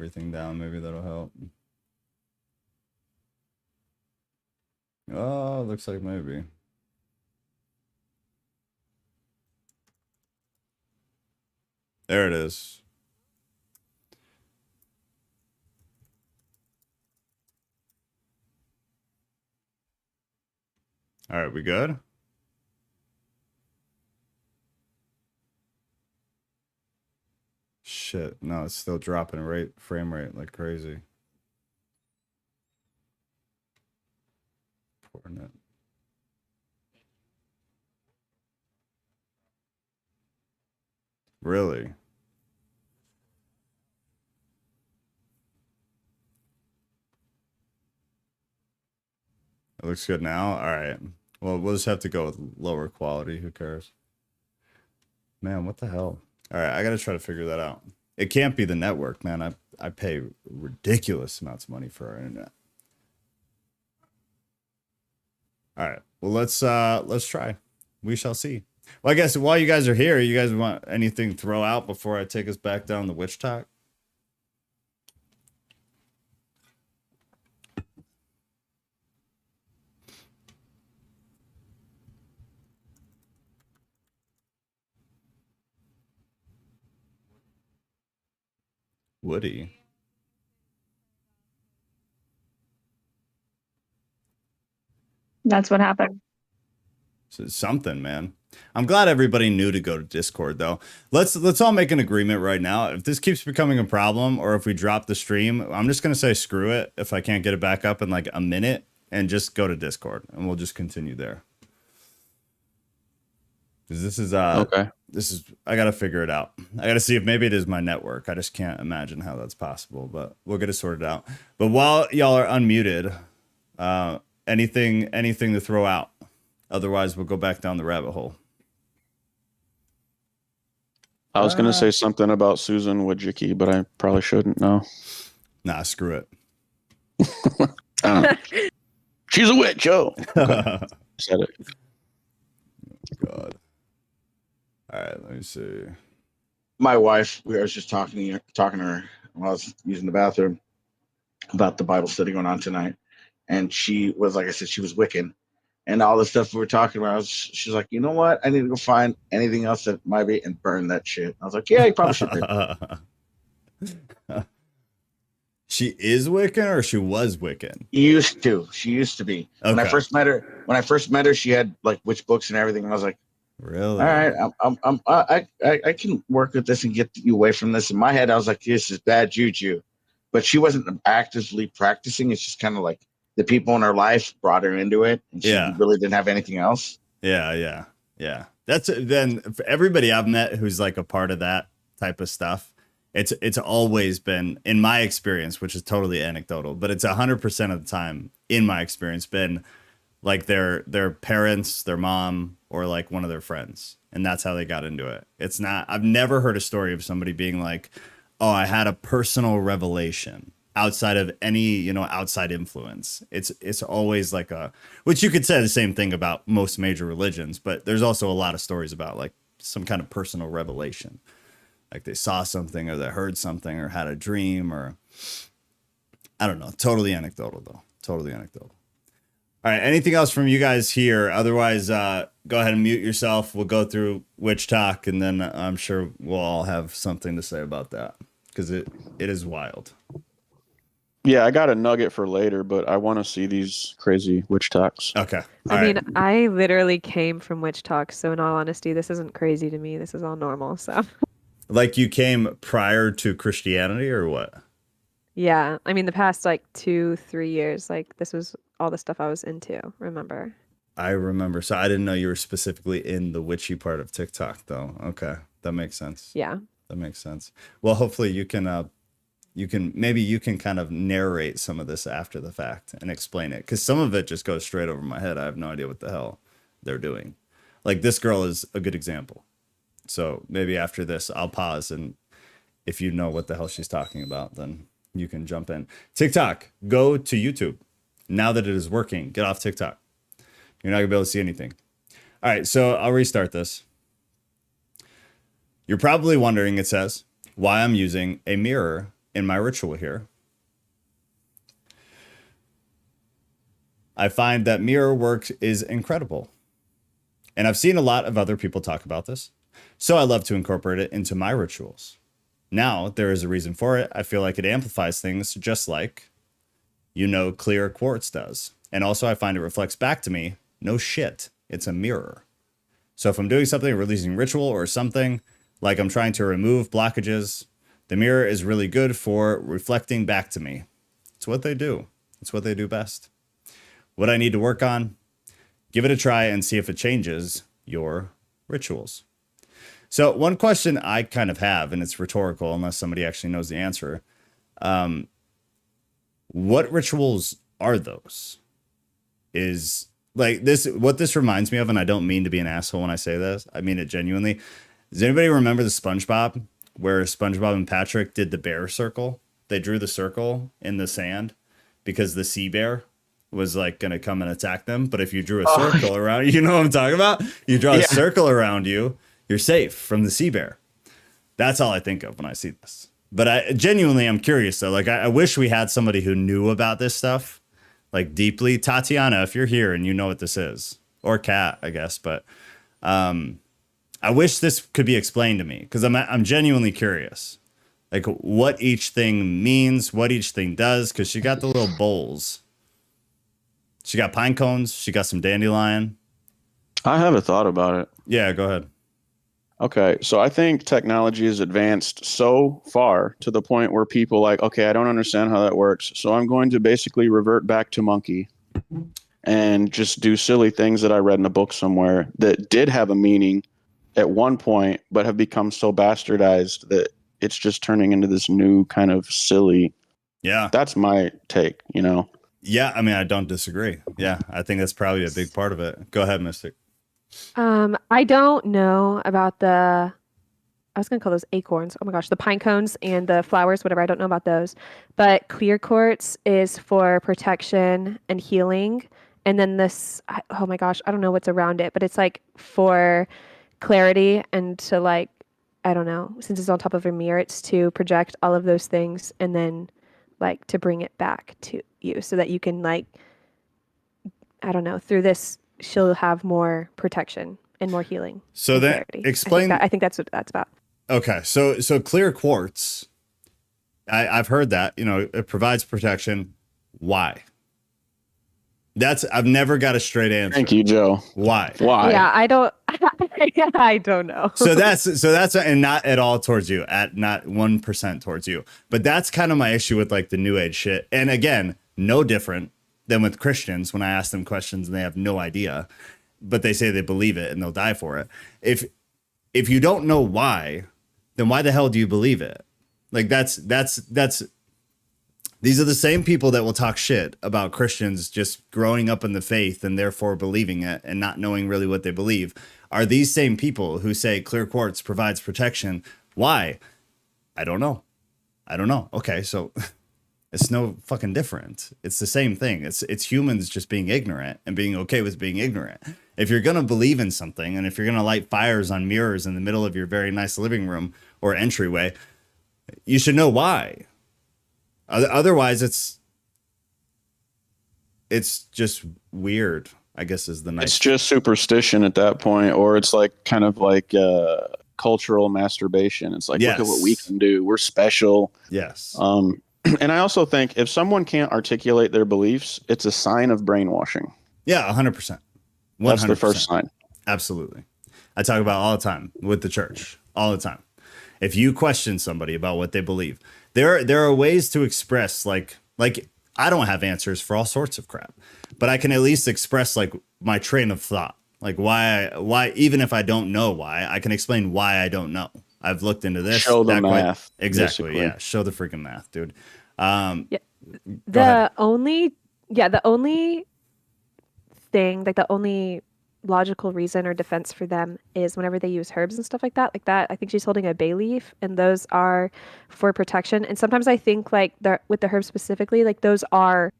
everything down. Maybe that'll help. Oh, looks like maybe. There it is. All right, we good? Shit, no, it's still dropping frame rate like crazy. Pouring it. Really? It looks good now? All right. Well, we'll just have to go with lower quality. Who cares? Man, what the hell? All right, I got to try to figure that out. It can't be the network, man. I pay ridiculous amounts of money for our internet. All right. Well, let's try. We shall see. Well, I guess while you guys are here, you guys want anything to throw out before I take us back down the witch talk? Woody. That's what happened. So something, man. I'm glad everybody knew to go to Discord though. Let's all make an agreement right now. If this keeps becoming a problem or if we drop the stream, I'm just gonna say screw it if I can't get it back up in like a minute and just go to Discord and we'll just continue there. Because this is okay. I gotta figure it out. I gotta see if maybe it is my network. I just can't imagine how that's possible, but we'll get it sorted out. But while y'all are unmuted, anything to throw out? Otherwise, we'll go back down the rabbit hole. I was going to say something about Susan Wojcicki, but I probably shouldn't know. Nah, screw it. She's a witch, okay. Said it. God. All right, let me see. My wife, I was just talking to her while I was using the bathroom about the Bible study going on tonight. And she was, like I said, she was Wiccan. And all the stuff we were talking about, she's like, you know what? I need to go find anything else that might be and burn that shit. I was like, yeah, you probably should do. She is Wiccan or she was Wiccan? She used to be. Okay. When I first met her, she had like witch books and everything. And I was like, really? All right, I can work with this and get you away from this. In my head, I was like, this is bad juju. But she wasn't actively practicing. It's just kind of like the people in her life brought her into it, and she really didn't have anything else. Yeah. That's then for everybody I've met who's like a part of that type of stuff. It's always been, in my experience, which is totally anecdotal, but it's 100% of the time in my experience been like their parents, their mom, or like one of their friends, and that's how they got into it. It's not. I've never heard a story of somebody being like, "Oh, I had a personal revelation." Outside of any, outside influence. It's always like which you could say the same thing about most major religions, but there's also a lot of stories about like some kind of personal revelation. Like they saw something or they heard something or had a dream or I don't know. Totally anecdotal though. Totally anecdotal. All right. Anything else from you guys here? Otherwise, go ahead and mute yourself. We'll go through witch talk and then I'm sure we'll all have something to say about that because it is wild. Yeah, I got a nugget for later, but I want to see these crazy witch talks. Okay. I mean, I literally came from witch talks, so in all honesty, this isn't crazy to me. This is all normal, so. Like you came prior to Christianity or what? Yeah, I mean, the past like 2-3 years, like this was all the stuff I was into, remember? I remember. So I didn't know you were specifically in the witchy part of TikTok though. Okay. That makes sense. Yeah. That makes sense. Well, hopefully you can kind of narrate some of this after the fact and explain it. Cause some of it just goes straight over my head. I have no idea what the hell they're doing. Like this girl is a good example. So maybe after this, I'll pause. And if you know what the hell she's talking about, then you can jump in. TikTok, go to YouTube. Now that it is working, get off TikTok. You're not gonna be able to see anything. All right, so I'll restart this. You're probably wondering, it says, why I'm using a mirror in my ritual here, I find that mirror work is incredible. And I've seen a lot of other people talk about this, so I love to incorporate it into my rituals. Now, there is a reason for it. I feel like it amplifies things just like, clear quartz does. And also I find it reflects back to me, no shit, it's a mirror. So if I'm doing something, releasing ritual or something, like I'm trying to remove blockages, the mirror is really good for reflecting back to me. It's what they do. It's what they do best. What I need to work on, give it a try and see if it changes your rituals. So one question I kind of have, and it's rhetorical unless somebody actually knows the answer. What rituals are those? Is like this, what this reminds me of, and I don't mean to be an asshole when I say this, I mean it genuinely. Does anybody remember the SpongeBob, where SpongeBob and Patrick did the bear circle? They drew the circle in the sand because the sea bear was like going to come and attack them. But if you drew a circle around, you know what I'm talking about? You draw a circle around you, you're safe from the sea bear. That's all I think of when I see this. But I'm curious though. Like I wish we had somebody who knew about this stuff, like deeply. Tatiana, if you're here and you know what this is, or Kat, I guess. But I wish this could be explained to me, because I'm genuinely curious, like what each thing means, what each thing does. Because she got the little bowls. She got pine cones. She got some dandelion. I have a thought about it. Yeah, go ahead. Okay, so I think technology has advanced so far to the point where people like, okay, I don't understand how that works, so I'm going to basically revert back to monkey and just do silly things that I read in a book somewhere that did have a meaning at one point, but have become so bastardized that it's just turning into this new kind of silly. Yeah. That's my take, Yeah, I mean, I don't disagree. Yeah, I think that's probably a big part of it. Go ahead, Mystic. I don't know about I was going to call those acorns. Oh my gosh, the pine cones and the flowers, whatever. I don't know about those. But clear quartz is for protection and healing. And then oh my gosh, I don't know what's around it, but it's like for clarity and to like, I don't know, since it's on top of a mirror, it's to project all of those things and then like to bring it back to you so that you can like, I don't know, through this, she'll have more protection and more healing. So then clarity. explain. I think that's what that's about. Okay, so clear quartz, I've heard that, it provides protection. Why? I've never got a straight answer. Thank you, Joe. Why? Yeah, I don't I don't know. So that's and not at all towards you, at not 1% towards you. But that's kind of my issue with like the new age shit. And again, no different than with Christians when I ask them questions and they have no idea, but they say they believe it and they'll die for it. If you don't know why, then why the hell do you believe it? Like that's these are the same people that will talk shit about Christians just growing up in the faith and therefore believing it and not knowing really what they believe. Are these same people who say clear quartz provides protection? Why? I don't know. Okay, so it's no fucking different. It's the same thing. It's humans just being ignorant and being okay with being ignorant. If you're going to believe in something, and if you're going to light fires on mirrors in the middle of your very nice living room or entryway, you should know why. Otherwise, it's just weird, I guess, is the nice. It's just superstition at that point, or it's like kind of like cultural masturbation. It's like, Yes. look at what we can do. We're special. Yes. And I also think if someone can't articulate their beliefs, it's a sign of brainwashing. Yeah, 100%. That's the first sign. Absolutely. I talk about all the time with the church, all the time. If you question somebody about what they believe, there are ways to express like I don't have answers for all sorts of crap, but I can at least express like my train of thought, like why even if I don't know why, I can explain why I don't know. I've looked into this. Show the math. Exactly. Basically. Yeah. Show the freaking math, dude. The only thing, like the only logical reason or defense for them is whenever they use herbs and stuff like that, I think she's holding a bay leaf and those are for protection. And sometimes I think like with the herbs specifically, like those are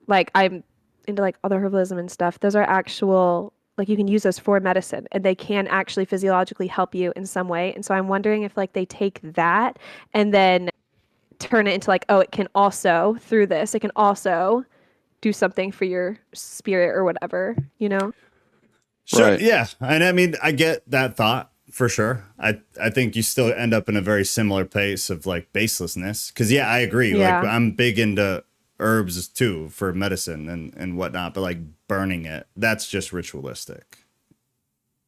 like, I'm into like other herbalism and stuff. Those are actual, like you can use those for medicine and they can actually physiologically help you in some way. And so I'm wondering if like they take that and then turn it into like, oh, it can also, through this, it can also do something for your spirit or whatever, you know? Sure. Right. Yeah. And I mean, I get that thought for sure. I think you still end up in a very similar place of like baselessness. Cause yeah, I agree. Yeah. Like I'm big into herbs too for medicine and whatnot, but like burning it, that's just ritualistic.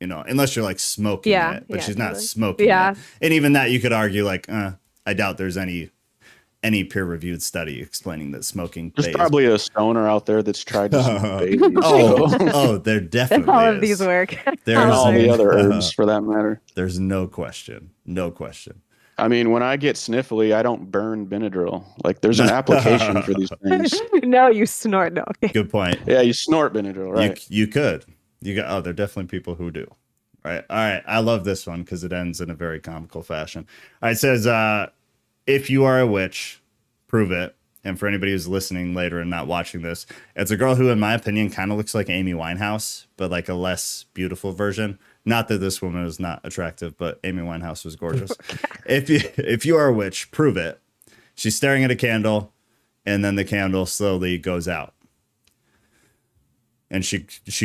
You know, unless you're like smoking Yeah, it, but yeah, she's not totally. smoking Yeah. it. And even that you could argue like, I doubt there's any peer-reviewed study explaining that smoking There's phase. probably a stoner out there that's tried to smoke babies. There definitely All of is. these work. There's And all the There's- other herbs for that matter. There's no question. No question. I mean, when I get sniffly, I don't burn Benadryl. Like, there's an application for these things. No, you snort. No, okay. Good point. Yeah, you snort Benadryl, right? You could. You got. Oh, there are definitely people who do. Right. All right. I love this one because it ends in a very comical fashion. All right. It says, if you are a witch, prove it. And for anybody who's listening later and not watching this, it's a girl who, in my opinion, kind of looks like Amy Winehouse, but like a less beautiful version. Not that this woman is not attractive, but Amy Winehouse was gorgeous. If you are a witch, prove it. She's staring at a candle, and then the candle slowly goes out. And she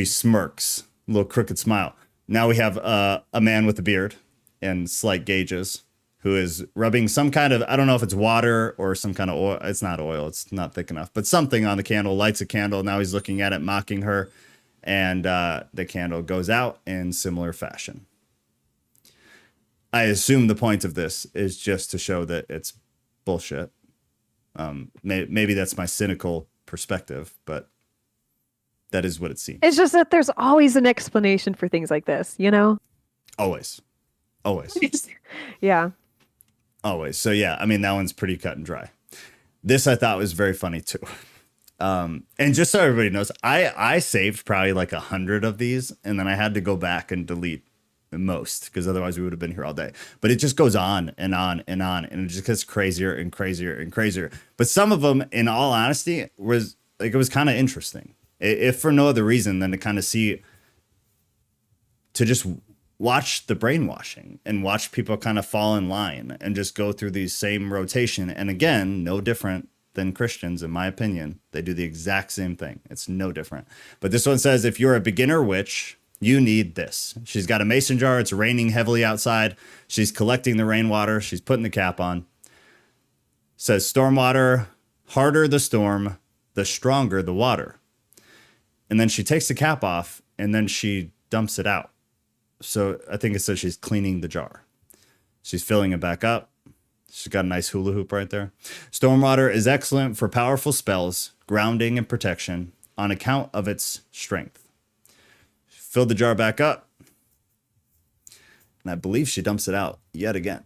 smirks, a little crooked smile. Now we have a man with a beard and slight gauges who is rubbing some kind of, I don't know if it's water or some kind of oil. It's not oil. It's not thick enough, but something on the candle, lights a candle. Now he's looking at it, mocking her. And the candle goes out in similar fashion. I assume the point of this is just to show that it's bullshit. Maybe that's my cynical perspective, but that is what it seems. It's just that there's always an explanation for things like this, you know? Always. Yeah. Always. So yeah, I mean, that one's pretty cut and dry. This I thought was very funny too. And just so everybody knows, I saved probably like 100 of these, and then I had to go back and delete most because otherwise we would have been here all day. But it just goes on and on and on, and it just gets crazier and crazier and crazier. But some of them, in all honesty, was like, it was kind of interesting, if for no other reason than to kind of just watch the brainwashing and watch people kind of fall in line and just go through these same rotation. And again, no different than Christians, in my opinion. They do the exact same thing. It's no different. But this one says, if you're a beginner witch, you need this. She's got a mason jar. It's raining heavily outside. She's collecting the rainwater. She's putting the cap on. Says stormwater, harder the storm, the stronger the water. And then she takes the cap off and then she dumps it out. So I think it says she's cleaning the jar. She's filling it back up. She's got a nice hula hoop right there. Stormwater is excellent for powerful spells, grounding, and protection on account of its strength. Fill the jar back up. And I believe she dumps it out yet again.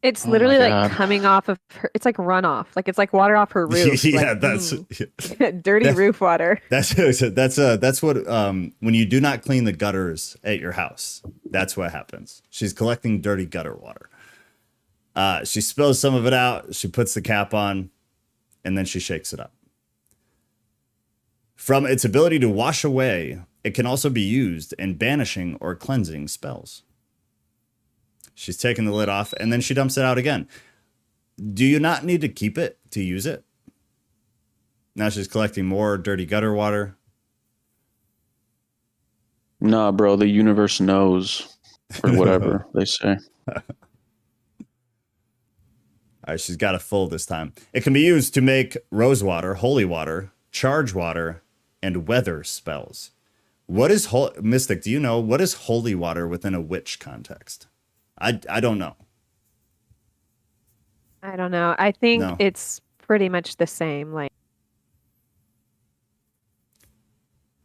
It's Oh literally my like God. coming off of her. It's like runoff. Like it's like water off her roof. Yeah, Like, that's dirty roof water. that's what when you do not clean the gutters at your house, that's what happens. She's collecting dirty gutter water. She spills some of it out. She puts the cap on, and then she shakes it up. From its ability to wash away, it can also be used in banishing or cleansing spells. She's taking the lid off, and then she dumps it out again. Do you not need to keep it to use it? Now she's collecting more dirty gutter water. Nah, bro, the universe knows, or whatever they say. All right, she's got it full this time. It can be used to make rose water, holy water, charge water, and weather spells. What is Mystic? Do you know what is holy water within a witch context? I don't know. I don't know. I think No. it's pretty much the same. Like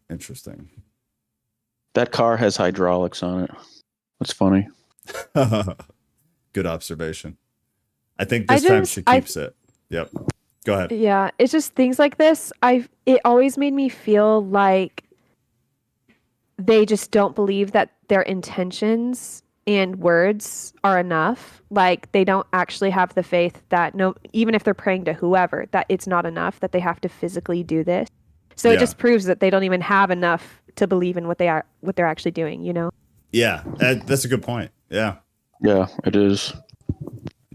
Interesting. That car has hydraulics on it. That's funny. Good observation. I think this time she keeps it. Yep. Go ahead. yeah, it's just things like this. It always made me feel like they just don't believe that their intentions and words are enough. Like they don't actually have the faith that even if they're praying to whoever, that it's not enough, that they have to physically do this. So Yeah. it just proves that they don't even have enough to believe in what they're actually doing, you know? Yeah, that's a good point. Yeah. Yeah, it is.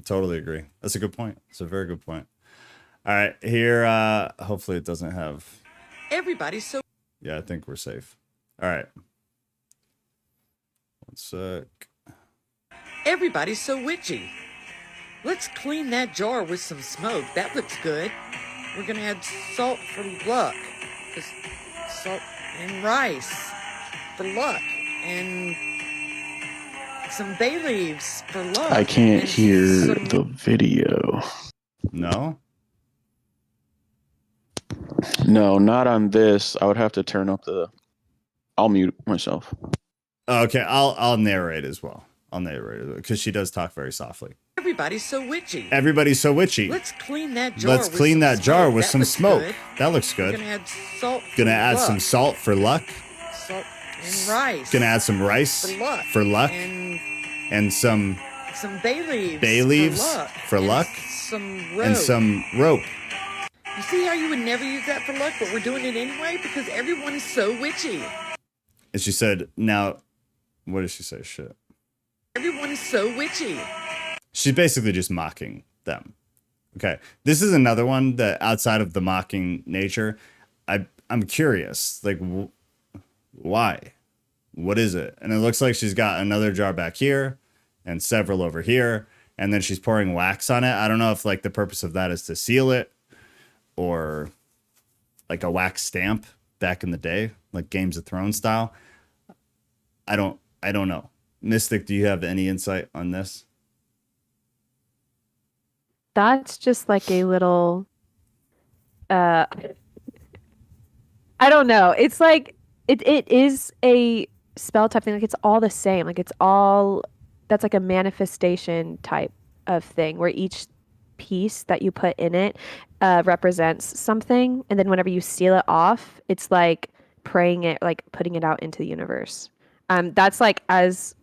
Totally agree. That's a good point. It's a very good point. All right, here. Hopefully it doesn't have. Everybody's so. Yeah, I think we're safe. All right. One sec. Everybody's so witchy. Let's clean that jar with some smoke. That looks good. We're gonna add salt for luck. Salt and rice for luck. And some bay leaves for luck. I can't and hear some- the video. No. No, not on this. I would have to turn up the. I'll mute myself. Okay, I'll narrate as well. I'll narrate because she does talk very softly. Everybody's so witchy. Everybody's so witchy. Let's clean that jar. Let's clean that jar with some looks smoke. good. That looks We're good. gonna add salt. Gonna for add luck. some salt for luck. Salt and rice. Gonna add some rice for luck. and some bay leaves for luck. Some rope. and some rope. You see how you would never use that for luck, but we're doing it anyway because everyone is so witchy. And she said, "Now, what did she say? Shit." Everyone is so witchy. She's basically just mocking them. Okay, this is another one that outside of the mocking nature, I'm curious, like, why? What is it? And it looks like she's got another jar back here and several over here, and then she's pouring wax on it. I don't know if like the purpose of that is to seal it or like a wax stamp back in the day, like Games of Thrones style. I don't know. Mystic, do you have any insight on this? That's just like a little I don't know. It's like it is a spell type thing. Like it's all the same. Like it's all that's like a manifestation type of thing where each piece that you put in it represents something, and then whenever you seal it off, it's like praying it, like putting it out into the universe. That's like as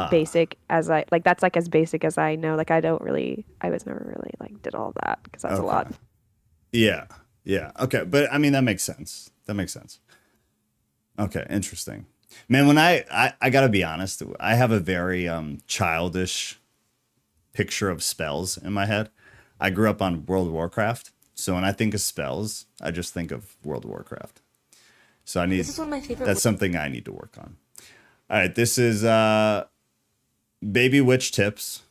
basic as I like. That's like as basic as I know. Like I was never really like did all that because that's a lot. Yeah. Okay, but I mean that makes sense. Okay, interesting. Man, when I gotta be honest, I have a very childish picture of spells in my head. I grew up on World of Warcraft, so when I think of spells, I just think of World of Warcraft. So this is one of my favorite. That's something I need to work on. All right, this is Baby Witch Tips.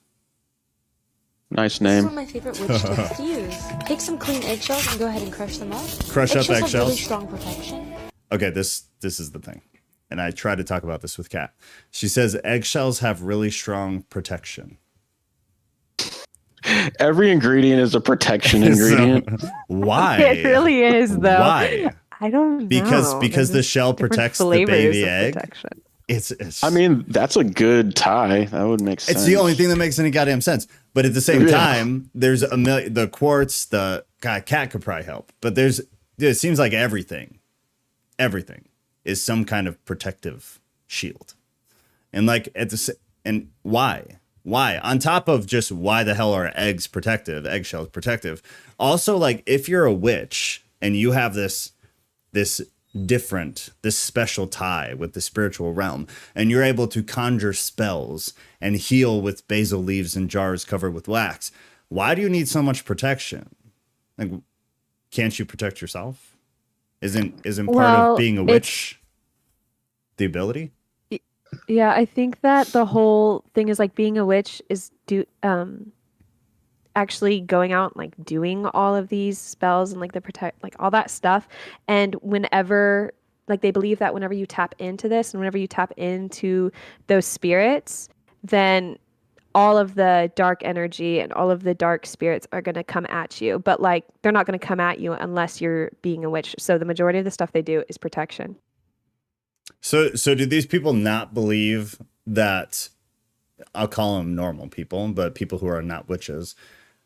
Nice name. This is one of my favorite witch tips to use. Take some clean eggshells and go ahead and crush them up. Crush up Have really eggshells. strong protection. Okay, this is the thing. And I tried to talk about this with Kat. She says eggshells have really strong protection. Every ingredient is a protection ingredient. So, why? It really is though. Why? I don't know. Because the There's shell different protects the flavors baby of egg. protection. It's I mean, that's a good tie. That would make sense. it's the only thing that makes any goddamn sense. But at the same time, there's a million. The quartz, Kat could probably help. But it seems like everything is some kind of protective shield. And like and why? On top of just why the hell are eggshells protective? Also, like if you're a witch and you have this special tie with the spiritual realm, and you're able to conjure spells and heal with basil leaves in jars covered with wax, why do you need so much protection? Like, can't you protect yourself? Isn't part of being a witch the ability? Yeah, I think that the whole thing is like being a witch is actually going out and like doing all of these spells and like the protect like all that stuff. And whenever like they believe that whenever you tap into this and whenever you tap into those spirits, then all of the dark energy and all of the dark spirits are going to come at you. But like they're not going to come at you unless you're being a witch. So the majority of the stuff they do is protection. So do these people not believe that, I'll call them normal people, but people who are not witches,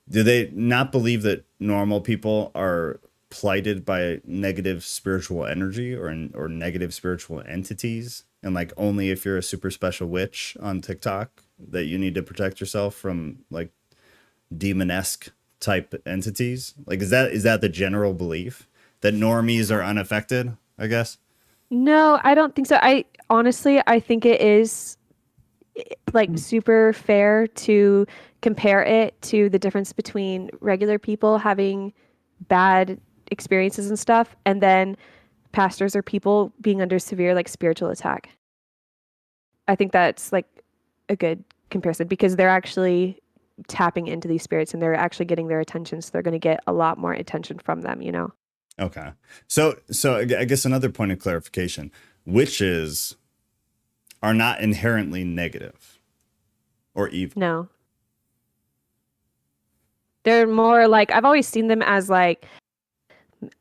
do they not believe that normal people are plighted by negative spiritual energy or negative spiritual entities? And like only if you're a super special witch on TikTok that you need to protect yourself from like demonesque type entities? Like is that the general belief that normies are unaffected, I guess? No, I don't think so. I honestly think it is like super fair to compare it to the difference between regular people having bad experiences and stuff, and then pastors or people being under severe like spiritual attack. I think that's like a good comparison because they're actually tapping into these spirits and they're actually getting their attention, so they're going to get a lot more attention from them, you know. Okay. So I guess another point of clarification, witches are not inherently negative or evil. No. They're more like, I've always seen them as like,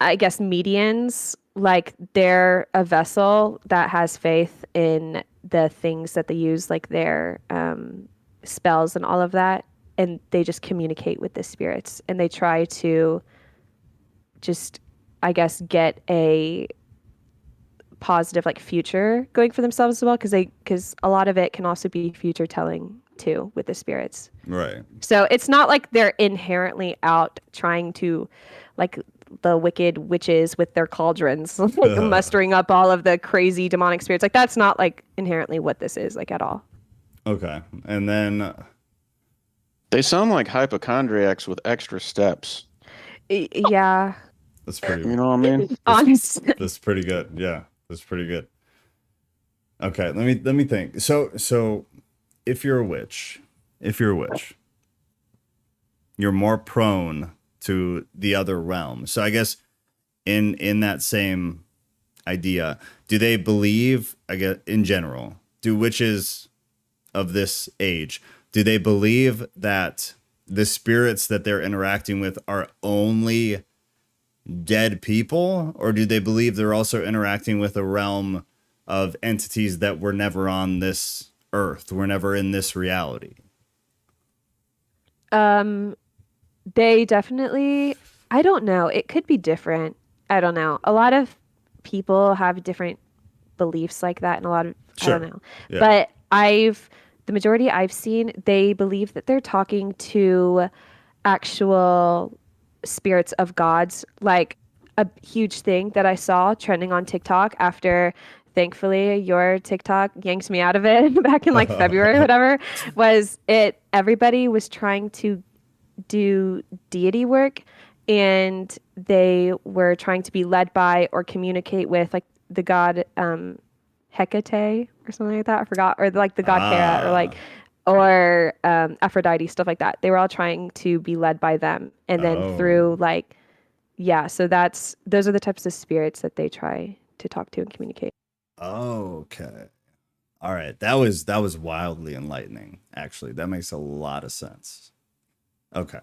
I guess, medians. Like they're a vessel that has faith in the things that they use, like their spells and all of that. And they just communicate with the spirits and they try to just, I guess, get a positive like future going for themselves as well, because a lot of it can also be future telling too with the spirits. Right. So it's not like they're inherently out trying to, like the wicked witches with their cauldrons, like mustering up all of the crazy demonic spirits. Like that's not like inherently what this is like at all. Okay. And then They sound like hypochondriacs with extra steps. Yeah. that's pretty. You know what I mean? Honest. That's pretty good. Yeah, that's pretty good. Okay, let me think. So if you're a witch, you're more prone to the other realm. So I guess in that same idea, do they believe, I guess in general, do witches of this age, do they believe that the spirits that they're interacting with are only dead people, or do they believe they're also interacting with a realm of entities that were never on this earth, were never in this reality? They definitely, I don't know. It could be different. I don't know. A lot of people have different beliefs like that, and a lot of, Sure. I don't know. Yeah. But the majority I've seen, they believe that they're talking to actual spirits of gods. Like a huge thing that I saw trending on TikTok after, thankfully, your TikTok yanked me out of it back in like February or whatever, was everybody was trying to do deity work, and they were trying to be led by or communicate with like the god Hecate or something like that. I forgot, or like the god Hera, or Aphrodite, stuff like that. They were all trying to be led by them, and then through like, yeah. So those are the types of spirits that they try to talk to and communicate. Okay. All right. That was wildly enlightening, actually. That makes a lot of sense. Okay.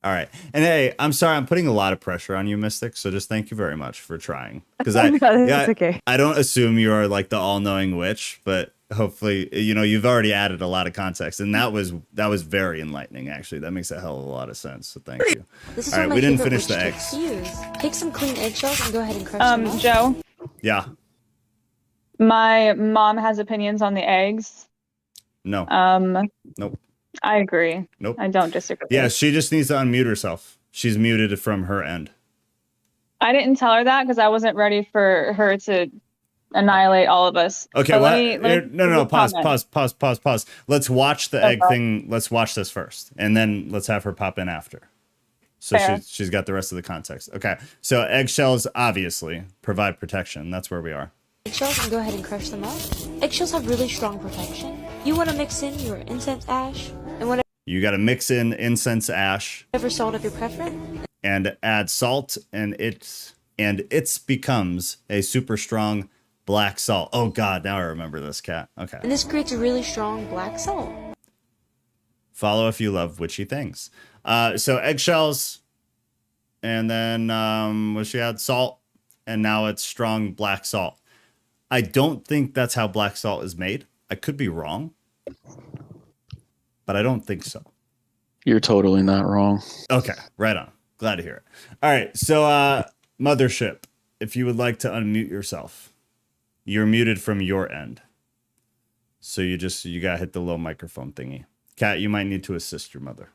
All right. And hey, I'm sorry, I'm putting a lot of pressure on you, Mystic. So just thank you very much for trying. Because It's okay. I don't assume you are like the all-knowing witch, but hopefully, you've already added a lot of context, and that was very enlightening. Actually, that makes a hell of a lot of sense. So thank you. This is All right, one of my we didn't favorite finish the witch eggs. tricks to use. Take some clean eggshells and go ahead and crush them up. Joe, Yeah. my mom has opinions on the eggs. No. Nope. I agree. Nope. I don't disagree. Yeah, she just needs to unmute herself. She's muted from her end. I didn't tell her that because I wasn't ready for her to annihilate all of us. Okay, But what? No. Pause. comment. Pause. Let's watch the egg Okay. thing. Let's watch this first, and then let's have her pop in after. So Fair. she's got the rest of the context. Okay, so eggshells obviously provide protection. That's where we are. Eggshells and go ahead and crush them up. Eggshells have really strong protection. You want to mix in your incense ash and whatever You got to mix in incense ash salt of your preference. and add salt, and it becomes a super strong black salt. Oh God, now I remember this, cat. Okay. And this creates a really strong black salt. Follow if you love witchy things. So eggshells, and then she had salt, and now it's strong black salt. I don't think that's how black salt is made. I could be wrong, but I don't think so. You're totally not wrong. Okay, right on. Glad to hear it. All right, so Mothership, if you would like to unmute yourself, you're muted from your end. So you gotta hit the little microphone thingy. Kat, you might need to assist your mother.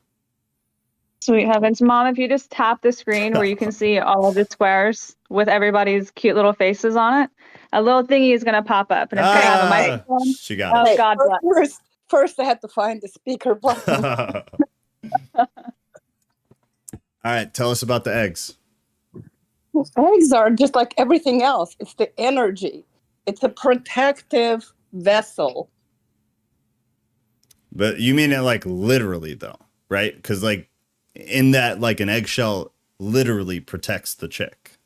Sweet heavens. Mom, if you just tap the screen where you can see all of the squares with everybody's cute little faces on it, a little thingy is going to pop up. And it's going to have a microphone. She got it. Oh, God bless. First, I had to find the speaker button. All right, tell us about the eggs. Eggs are just like everything else. It's the energy. It's a protective vessel. But you mean it like literally though, right? Because like in that, like an eggshell literally protects the chick.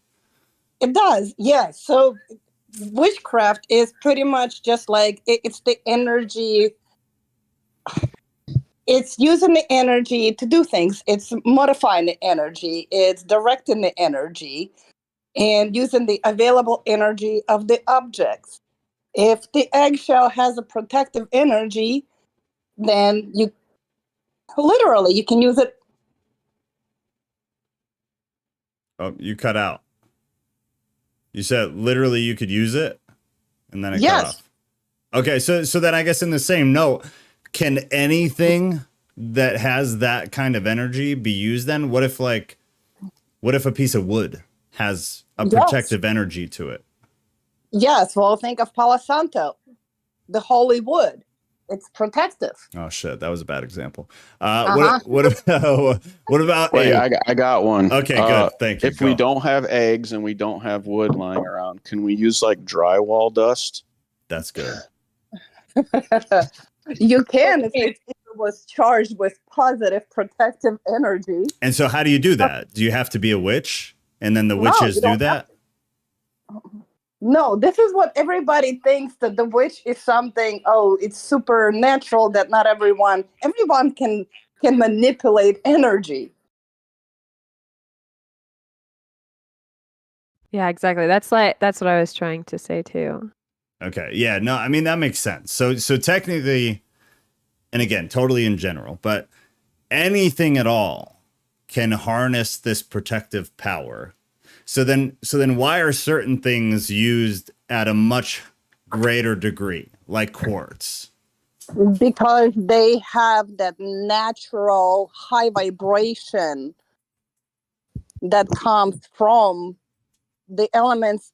It does, yes. So witchcraft is pretty much just like it's the energy. It's using the energy to do things. It's modifying the energy. It's directing the energy and using the available energy of the objects. If the eggshell has a protective energy, then you can use it. Oh, you cut out. You said literally you could use it, and then it cut Yes. off. Okay, so then I guess in the same note, can anything that has that kind of energy be used then? What if a piece of wood has a Yes. protective energy to it? Yes, well, think of Palo Santo, the holy wood. It's protective. Oh shit, that was a bad example. Uh-huh. What about Wait, a I got one. Okay, good. Thank you. If we Go. don't have eggs and we don't have wood lying around, can we use like drywall dust? That's good. You can if it was charged with positive protective energy. And so how do you do that? Do you have to be a witch and then the No, witches you do don't that? No, this is what everybody thinks, that the witch is something, it's supernatural, that not everyone can manipulate energy. Yeah, exactly. That's what I was trying to say too. Okay. Yeah, no, I mean that makes sense. So technically, and again, totally in general, but anything at all can harness this protective power. So then why are certain things used at a much greater degree, like quartz? Because they have that natural high vibration that comes from the elements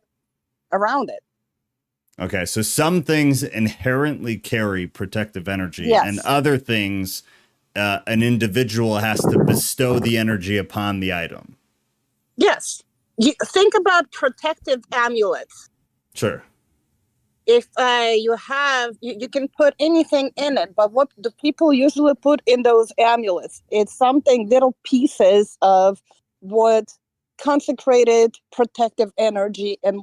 around it. Okay, so some things inherently carry protective energy, Yes. and other things, an individual has to bestow the energy upon the item. Yes. You think about protective amulets. Sure. If you can put anything in it, but what do people usually put in those amulets? It's something, little pieces of what consecrated protective energy, and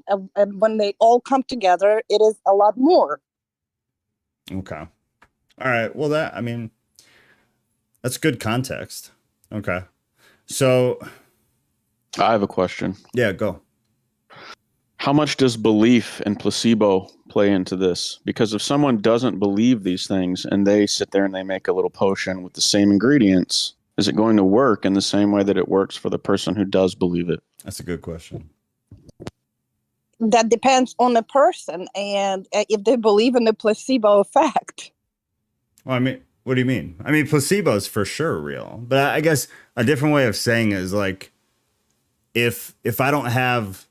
when they all come together, it is a lot more. Okay. All right. Well, that's good context. Okay. So, I have a question. yeah, go. How much does belief and placebo play into this? Because if someone doesn't believe these things and they sit there and they make a little potion with the same ingredients, is it going to work in the same way that it works for the person who does believe it? That's a good question. That depends on the person and if they believe in the placebo effect. Well, I mean, what do you mean? I mean, placebo is for sure real, but I guess a different way of saying it is like, if I don't have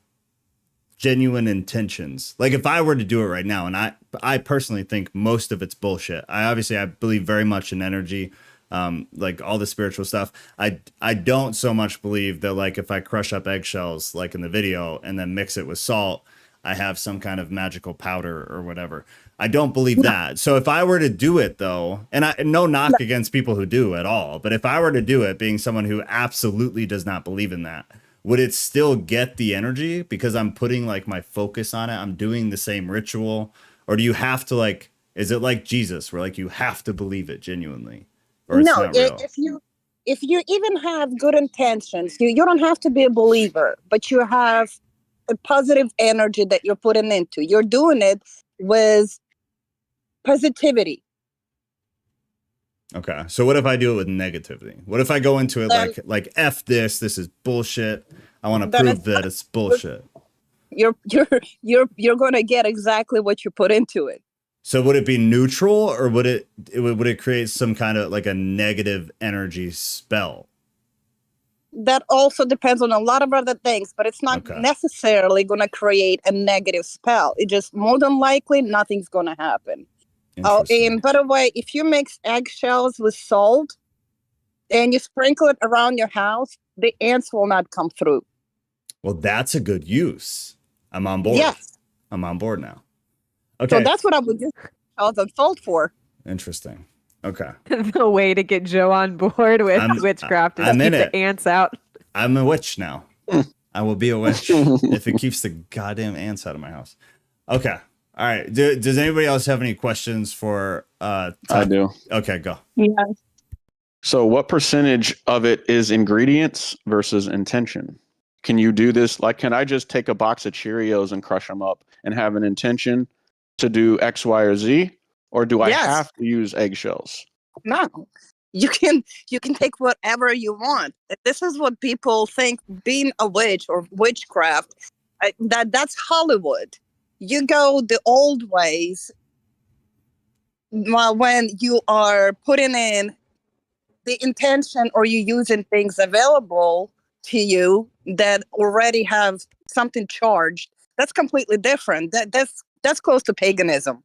genuine intentions, like if I were to do it right now, and I personally think most of it's bullshit. I believe very much in energy, like all the spiritual stuff. I don't so much believe that, like, if I crush up eggshells like in the video and then mix it with salt, I have some kind of magical powder or whatever. I don't believe that. So if I were to do it though, and no knock against people who do at all, but if I were to do it, being someone who absolutely does not believe in that, would it still get the energy because I'm putting like my focus on it? I'm doing the same ritual, or do you have to, like, is it like Jesus where like you have to believe it genuinely, or it's No, not real? if you even have good intentions, you don't have to be a believer, but you have a positive energy that you're putting into. You're doing it with positivity. Okay, so what if I do it with negativity? What if I go into it like F this is bullshit. I want to prove that it's bullshit. You're going to get exactly what you put into it. So would it be neutral, or would it create some kind of like a negative energy spell? That also depends on a lot of other things, but it's not necessarily going to create a negative spell. It just, more than likely, nothing's going to happen. Oh, Interesting. and by the way, if you mix eggshells with salt and you sprinkle it around your house, the ants will not come through. Well, that's a good use. I'm on board. Yes. I'm on board now. So Okay. that's what I would use eggshells and salt for. Interesting. Okay. The way to get Joe on board with witchcraft is I'm keep in the it. ants out. I'm a witch now. I will be a witch if it keeps the goddamn ants out of my house. Okay. All right. Does anybody else have any questions for I do. Okay, go. Yes. So what percentage of it is ingredients versus intention? Can you do this? Like, can I just take a box of Cheerios and crush them up and have an intention to do X, Y, or Z? Or do I Yes. have to use eggshells? No. You can take whatever you want. This is what people think being a witch or witchcraft. That's Hollywood. You go the old ways. Well, when you are putting in the intention or you using things available to you that already have something charged, that's completely different. That's close to paganism.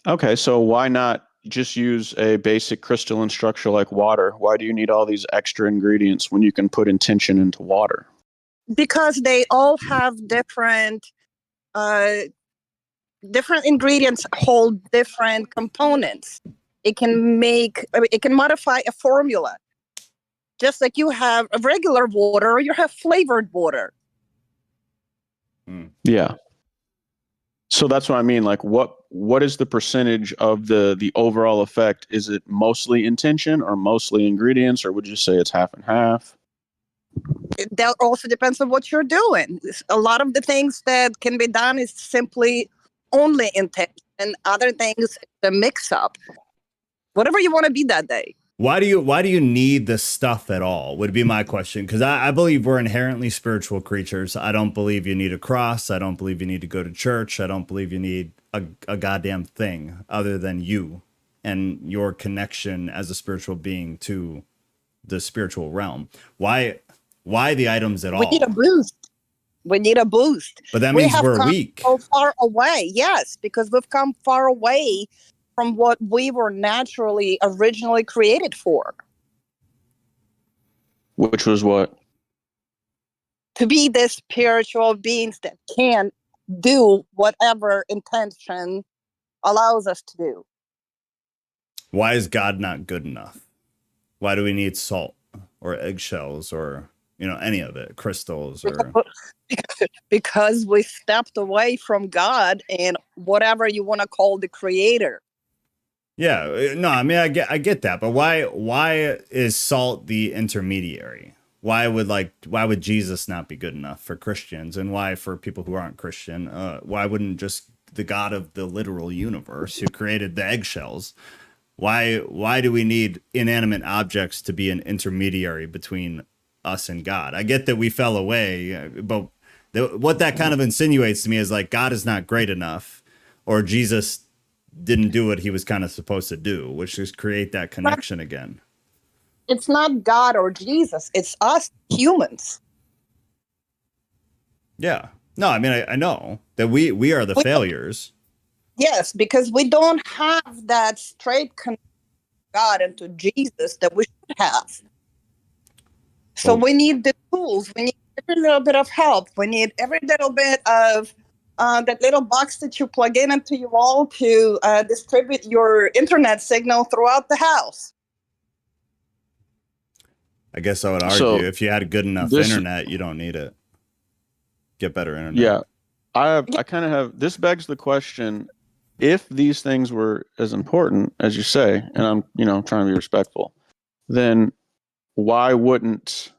Okay, so why not just use a basic crystalline structure like water? Why do you need all these extra ingredients when you can put intention into water? Because they all have different ingredients, hold different components. It can modify a formula. Just like you have a regular water or you have flavored water. Yeah. So that's what I mean. Like, what is the percentage of the overall effect? Is it mostly intention or mostly ingredients, or would you say it's half and half? That also depends on what you're doing. A lot of the things that can be done is simply only intention, and other things the mix up. Whatever you want to be that day. Why do you need the stuff at all? Would be my question. Because I believe we're inherently spiritual creatures. I don't believe you need a cross. I don't believe you need to go to church. I don't believe you need a goddamn thing other than you and your connection as a spiritual being to the spiritual realm. Why the items at all? We need a boost. But that means we're come weak. So far away, yes, because we've come far away from what we were naturally originally created for. Which was what? To be the spiritual beings that can do whatever intention allows us to do. Why is God not good enough? Why do we need salt or eggshells or any of it, crystals or? Because we stepped away from God and whatever you want to call the creator. Yeah, no, I mean I get that, but why is salt the intermediary? Why would Jesus not be good enough for Christians, and why for people who aren't Christian? Why wouldn't just the God of the literal universe who created the eggshells? Why do we need inanimate objects to be an intermediary between us and God? I get that we fell away, but what that kind of insinuates to me is like God is not great enough, or Jesus didn't do what he was kind of supposed to do, which is create that connection again. It's not God or Jesus. It's us humans. Yeah. No, I mean, I know that we are the failures. Yes, because we don't have that straight connection to God and to Jesus that we should have. So we need the tools. We need every little bit of help. We need every little bit of that little box that you plug into your wall to distribute your internet signal throughout the house. I guess I would argue if you had a good enough internet, you don't need it. Get better internet. Yeah. I kind of have, this begs the question, if these things were as important as you say, and I'm, trying to be respectful, then why wouldn't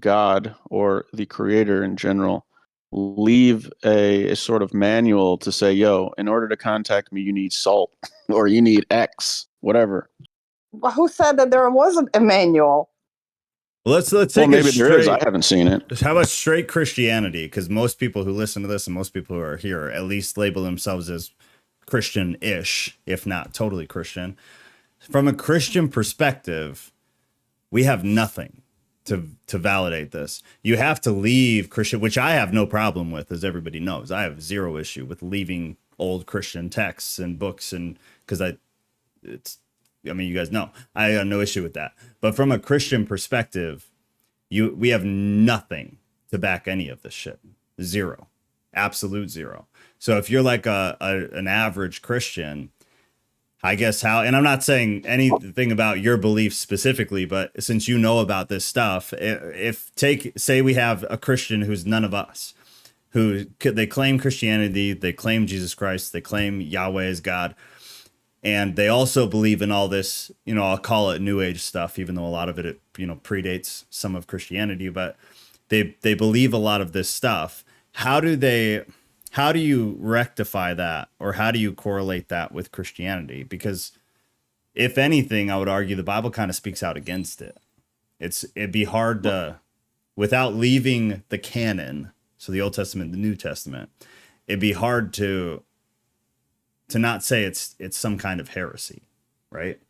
God or the creator in general leave a sort of manual to say, yo, in order to contact me, you need salt or you need X, whatever? Well, who said that there wasn't a manual? Well, let's take well, maybe there is. I haven't seen it. How about straight Christianity? Because most people who listen to this and most people who are here at least label themselves as Christian-ish, if not totally Christian. From a Christian perspective, we have nothing to validate this. You have to leave Christian, which I have no problem with, as everybody knows. I have zero issue with leaving old Christian texts and books, and because I mean, you guys know I have no issue with that. But from a Christian perspective, we have nothing to back any of this shit. Zero, absolute zero. So if you're like an average Christian, I guess and I'm not saying anything about your beliefs specifically, but since you know about this stuff, say we have a Christian who's none of us, they claim Christianity, they claim Jesus Christ, they claim Yahweh is God, and they also believe in all this, I'll call it New Age stuff, even though a lot of it predates some of Christianity, but they believe a lot of this stuff. How do you rectify that, or how do you correlate that with Christianity? Because if anything, I would argue the Bible kind of speaks out against it. It'd be hard to, without leaving the canon, so the Old Testament, the New Testament, it'd be hard to not say it's some kind of heresy, right?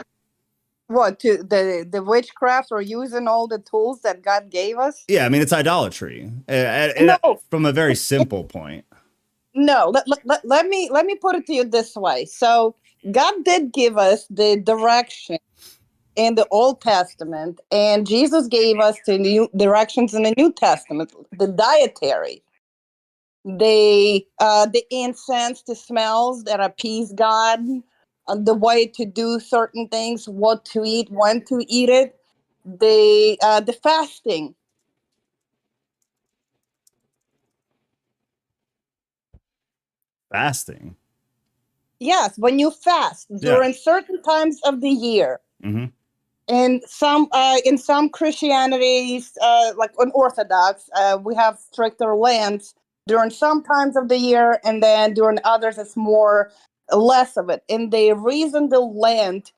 What, to the witchcraft or using all the tools that God gave us? Yeah, I mean, it's idolatry. No. From a very simple point. No, let me put it to you this way. So God did give us the direction in the Old Testament, and Jesus gave us the new directions in the New Testament, the dietary, the incense, the smells that appease God, the way to do certain things, what to eat, when to eat it, the fasting. Fasting. Yes, when you fast during certain times of the year. Mm-hmm. In some Christianities, like in Orthodox, we have stricter Lents during some times of the year, and then during others, it's less of it. And the reason the Lent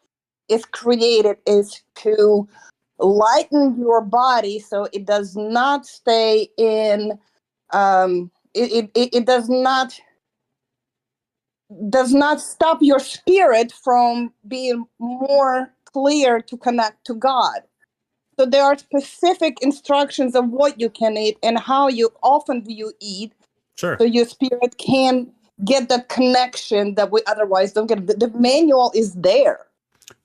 is created is to lighten your body so it does not stay in. It does not stop your spirit from being more clear to connect to God. So there are specific instructions of what you can eat and how often do you eat. Sure. So your spirit can get that connection that we otherwise don't get. The manual is there.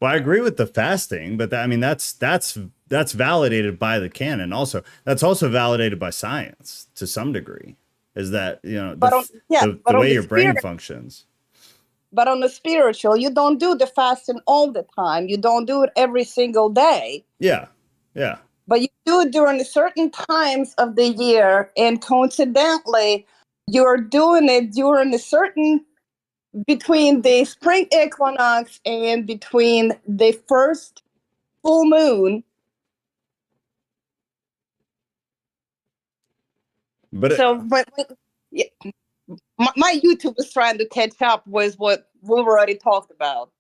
Well, I agree with the fasting, but that's validated by the canon. Also, that's also validated by science to some degree. Is that the way your brain functions? But on the spiritual, you don't do the fasting all the time. You don't do it every single day. Yeah. But you do it during certain times of the year, and coincidentally, you're doing it during between the spring equinox and between the first full moon. But my YouTube is trying to catch up with what we've already talked about.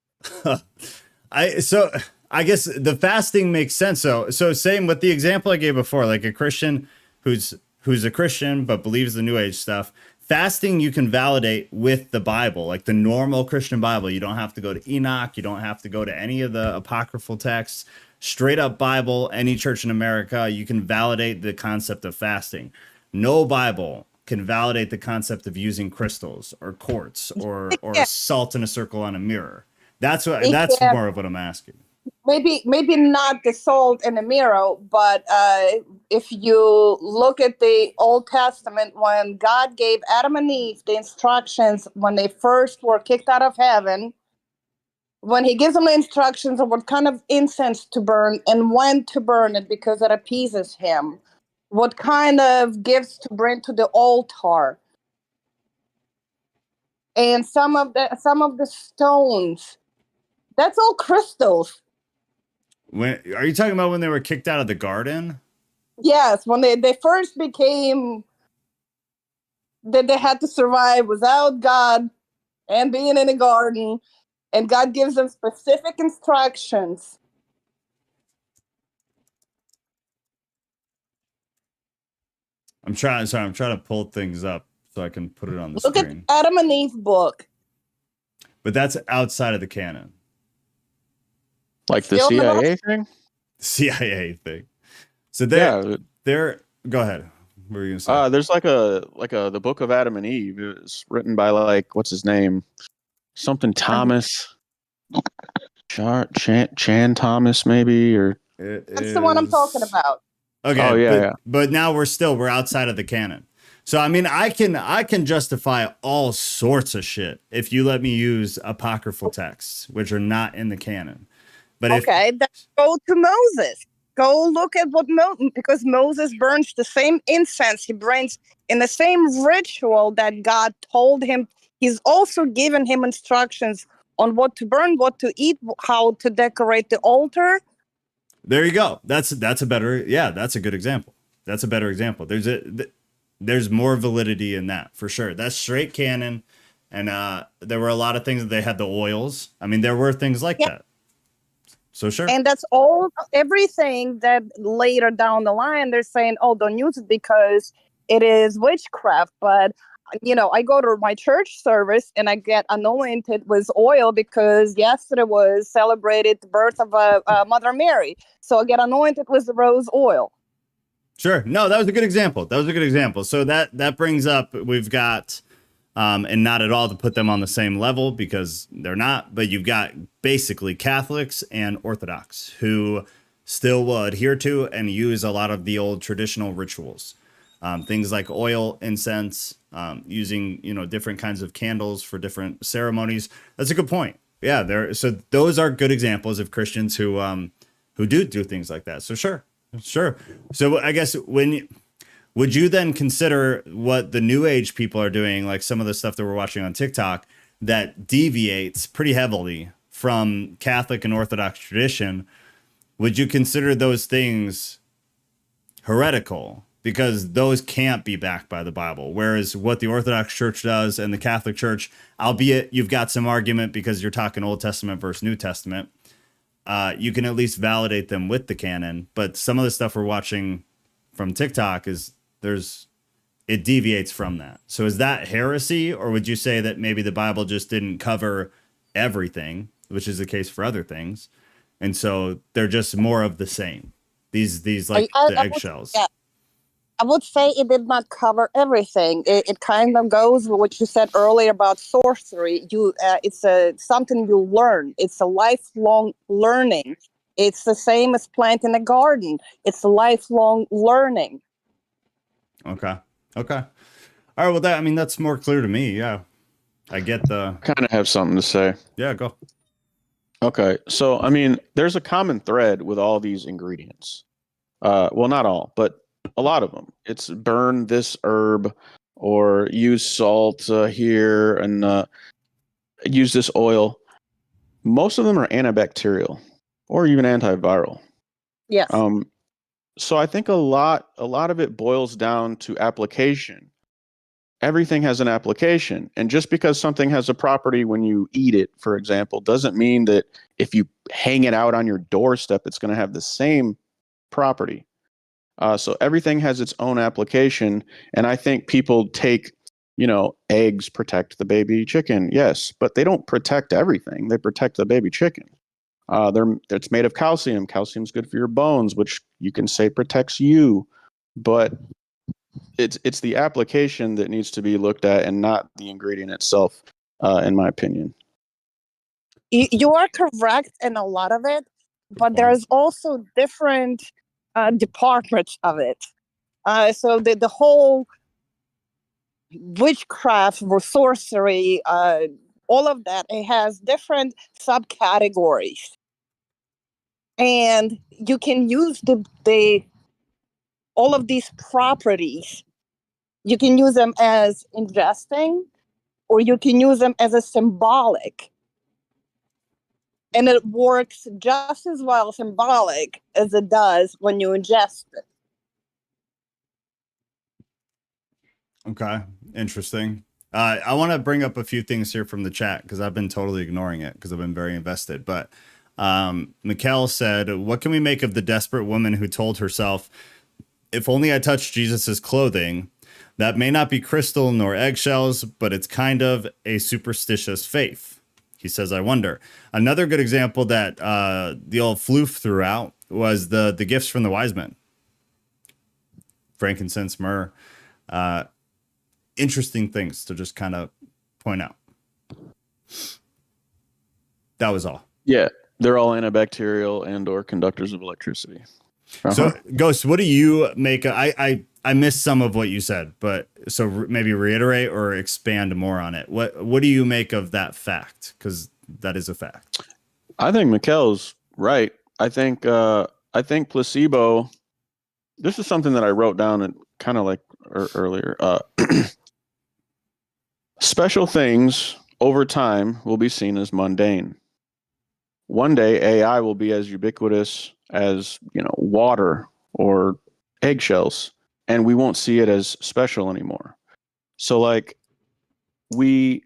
I guess the fasting makes sense. So same with the example I gave before, like a Christian who's a Christian but believes the New Age stuff. Fasting you can validate with the Bible, like the normal Christian Bible. You don't have to go to Enoch. You don't have to go to any of the apocryphal texts. Straight up Bible, any church in America, you can validate the concept of fasting. No Bible can validate the concept of using crystals or quartz or salt in a circle on a mirror. That's more of what I'm asking. Maybe not the salt in the mirror, but if you look at the Old Testament, when God gave Adam and Eve the instructions when they first were kicked out of heaven, when he gives them the instructions of what kind of incense to burn and when to burn it because it appeases him, what kind of gifts to bring to the altar, and some of the stones, that's all crystals. Are you talking about when they were kicked out of the garden? Yes, when they first became, that they had to survive without God and being in a garden, and God gives them specific instructions. I'm trying to pull things up so I can put it on the screen. Look at Adam and Eve book. But that's outside of the canon. Like the CIA thing? CIA thing. So they're go ahead. What were you gonna say? There's like the Book of Adam and Eve. It was written by like what's his name? Something Thomas. Chan Thomas maybe or That's the one I'm talking about. Okay, Oh, yeah. But now we're outside of the canon. So I mean, I can justify all sorts of shit if you let me use apocryphal texts, which are not in the canon. But Okay, then go to Moses. Go look at what because Moses burns the same incense. He burns in the same ritual that God told him. He's also given him instructions on what to burn, what to eat, how to decorate the altar. there you go. That's a better, that's a good example. That's a better example. There's more validity in that for sure. That's straight canon. And there were a lot of things that they had the oils. I mean, there were things like that. So sure. And that's everything that later down the line, they're saying, oh, don't use it because it is witchcraft. But, I go to my church service and I get anointed with oil because yesterday was celebrated the birth of Mother Mary. So I get anointed with the rose oil. Sure. No, that was a good example. So that brings up, we've got, and not at all to put them on the same level because they're not, but you've got basically Catholics and Orthodox who still will adhere to and use a lot of the old traditional rituals. Things like oil, incense, using, different kinds of candles for different ceremonies. That's a good point. Yeah. So those are good examples of Christians who do things like that. So sure. So I guess would you then consider what the new age people are doing, like some of the stuff that we're watching on TikTok that deviates pretty heavily from Catholic and Orthodox tradition? Would you consider those things heretical? Because those can't be backed by the Bible. Whereas what the Orthodox Church does and the Catholic Church, albeit you've got some argument because you're talking Old Testament versus New Testament, you can at least validate them with the canon. But some of the stuff we're watching from TikTok it deviates from that. So is that heresy, or would you say that maybe the Bible just didn't cover everything, which is the case for other things, and so they're just more of the same? These the eggshells. I would say it did not cover everything. It kind of goes with what you said earlier about sorcery. It's something you learn. It's a lifelong learning. It's the same as planting a garden. It's a lifelong learning. Okay. All right. Well, that's more clear to me. Yeah, I get the. Kind of have something to say. Yeah, go. Okay, so I mean, there's a common thread with all these ingredients. Well, not all, but a lot of them. It's burn this herb, or use salt here, and use this oil. Most of them are antibacterial, or even antiviral. Yes. So I think a lot of it boils down to application. Everything has an application. And just because something has a property when you eat it, for example, doesn't mean that if you hang it out on your doorstep, it's going to have the same property. So everything has its own application. And I think people take, eggs protect the baby chicken. Yes, but they don't protect everything. They protect the baby chicken. It's made of calcium. Calcium's good for your bones, which you can say protects you. But it's the application that needs to be looked at and not the ingredient itself, in my opinion. You are correct in a lot of it, but there's also different departments of it. So the whole witchcraft or sorcery, all of that, it has different subcategories. And you can use all of these properties. You can use them as ingesting, or you can use them as a symbolic. And it works just as well symbolic as it does when you ingest it. Okay, interesting. I want to bring up a few things here from the chat because I've been totally ignoring it because I've been very invested. But Mikkel said, what can we make of the desperate woman who told herself, if only I touched Jesus's clothing? That may not be crystal nor eggshells, but it's kind of a superstitious faith. He says, I wonder. Another good example that the old floof threw out was the gifts from the wise men. frankincense, myrrh. Interesting things to just kind of point out. That was all. Yeah, they're all antibacterial and or conductors of electricity. So, Ghost, what do you make? I missed some of what you said, but so maybe reiterate or expand more on it. What do you make of that fact? Because that is a fact. I think Mikkel's right. I think placebo. This is something that I wrote down and kind of like earlier. Special things over time will be seen as mundane. One day, AI will be as ubiquitous as, water or eggshells, and we won't see it as special anymore. So, like, I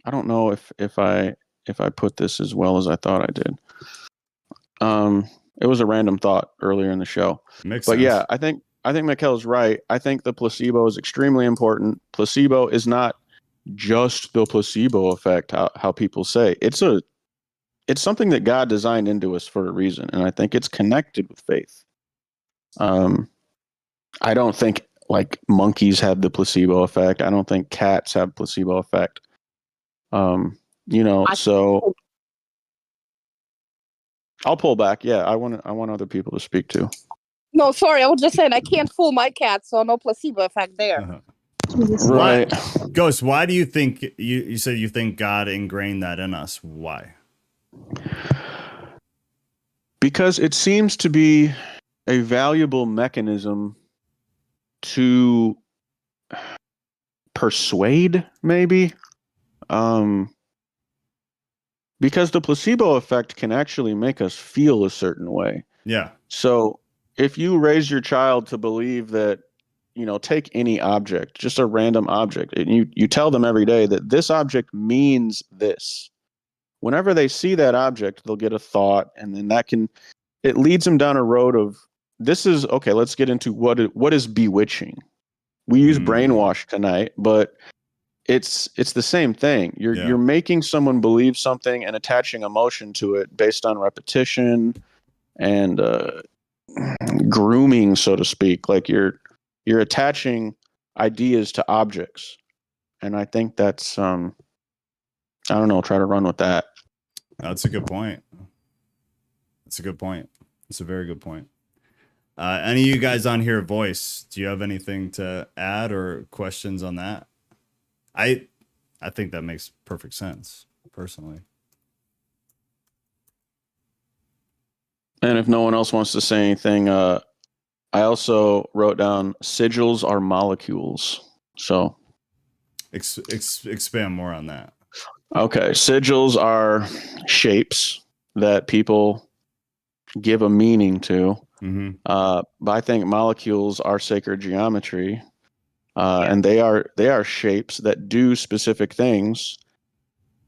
don't know if I put this as well as I thought I did. It was a random thought earlier in the show. Makes but sense. Yeah, I think Mikkel's right. I think the placebo is extremely important. Placebo is not just the placebo effect, how people say. It's something that God designed into us for a reason, and I think it's connected with faith. I don't think like monkeys have the placebo effect. I don't think cats have placebo effect. So I'll pull back. Yeah, I want other people to speak too. No, sorry, I was just saying I can't fool my cat, so no placebo effect there. Uh-huh. Right. Ghost, why do you think you said you think God ingrained that in us? Why? Because it seems to be a valuable mechanism to persuade, maybe. Because the placebo effect can actually make us feel a certain way. Yeah. So if you raise your child to believe that, take any object, just a random object, and you tell them every day that this object means this. Whenever they see that object, they'll get a thought, and then it leads them down a road of, this is, okay, let's get into what is bewitching. We use brainwash tonight, but it's the same thing. You're making someone believe something and attaching emotion to it based on repetition and grooming, so to speak. Like you're attaching ideas to objects, and I think that's I don't know. Try to run with that. That's a good point. It's a very good point. Any of you guys on here voice, do you have anything to add or questions on that? I think that makes perfect sense, personally. And if no one else wants to say anything, I also wrote down sigils are molecules. So expand more on that. Okay, sigils are shapes that people give a meaning to. Mm-hmm. But I think molecules are sacred geometry, and they are shapes that do specific things.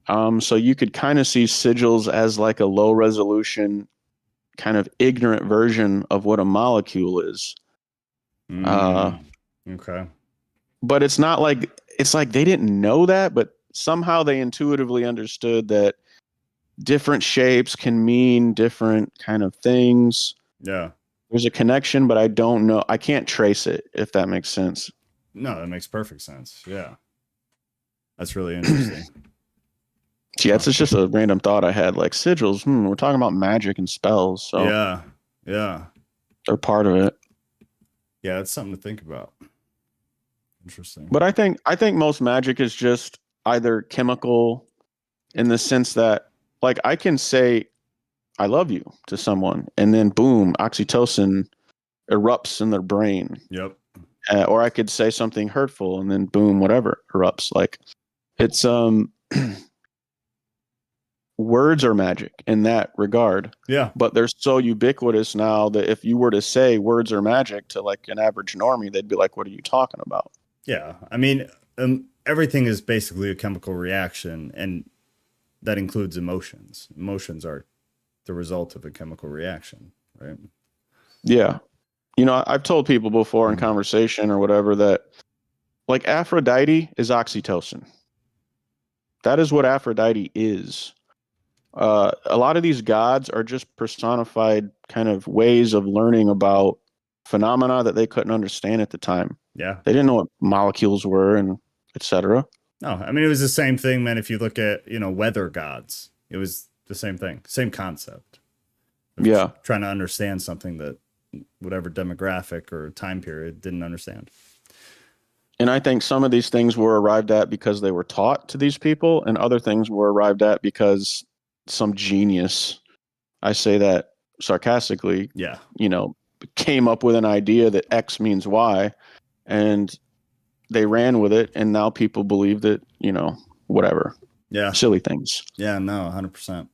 So you could kind of see sigils as like a low resolution, kind of ignorant version of what a molecule is. Okay. But it's not like, it's like they didn't know that, but somehow they intuitively understood that different shapes can mean different kind of things. Yeah. There's a connection, but I don't know. I can't trace it, if that makes sense. No, that makes perfect sense. Yeah. That's really interesting. Yeah, it's just a random thought I had. Like sigils, we're talking about magic and spells. So yeah. They're part of it. Yeah, that's something to think about. Interesting. But I think most magic is just either chemical, in the sense that, like, I can say I love you to someone, and then boom, oxytocin erupts in their brain. Yep. Or I could say something hurtful, and then boom, whatever erupts. Like, it's words are magic in that regard. Yeah. But they're so ubiquitous now that if you were to say words are magic to like an average normie, they'd be like, what are you talking about? Yeah. I mean, everything is basically a chemical reaction, and that includes emotions. Emotions are the result of a chemical reaction, right? Yeah. I've told people before in conversation or whatever that, like, Aphrodite is oxytocin. That is what Aphrodite is. A lot of these gods are just personified kind of ways of learning about phenomena that they couldn't understand at the time. Yeah. They didn't know what molecules were and etc. No, I mean, it was the same thing, man. If you look at, weather gods, it was the same thing, same concept. Yeah. Trying to understand something that whatever demographic or time period didn't understand. And I think some of these things were arrived at because they were taught to these people, and other things were arrived at because some genius, I say that sarcastically, Yeah. came up with an idea that X means Y, and they ran with it, and now people believe that, whatever. Yeah. Silly things. Yeah, no, 100%.